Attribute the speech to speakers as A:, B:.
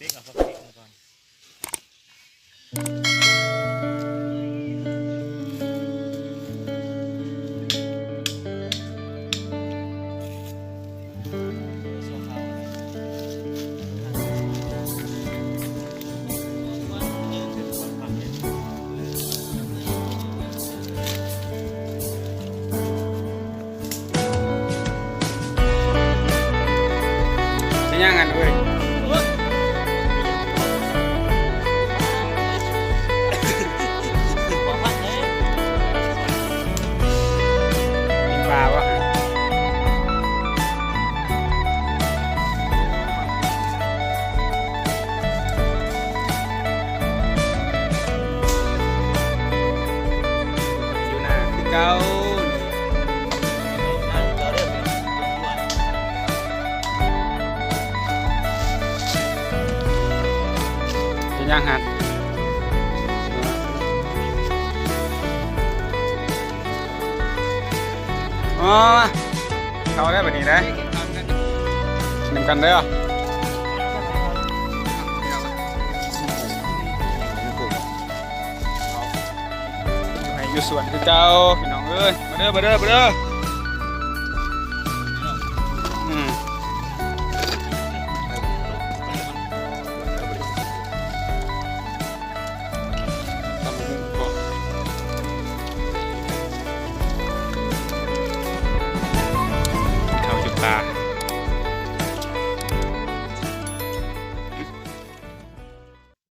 A: ปิ๊กเอาพักปิ๊กมาก่อน
B: ยังงั้นเว้ยกินปลาวะอยู่หน้าคือเก่าย่างหัดอ๋อเขาได้แบบนี้ได้นำกันได้เหรออยู่สวนคือเจ้าพี่น้องเอ้ยมาเด้อ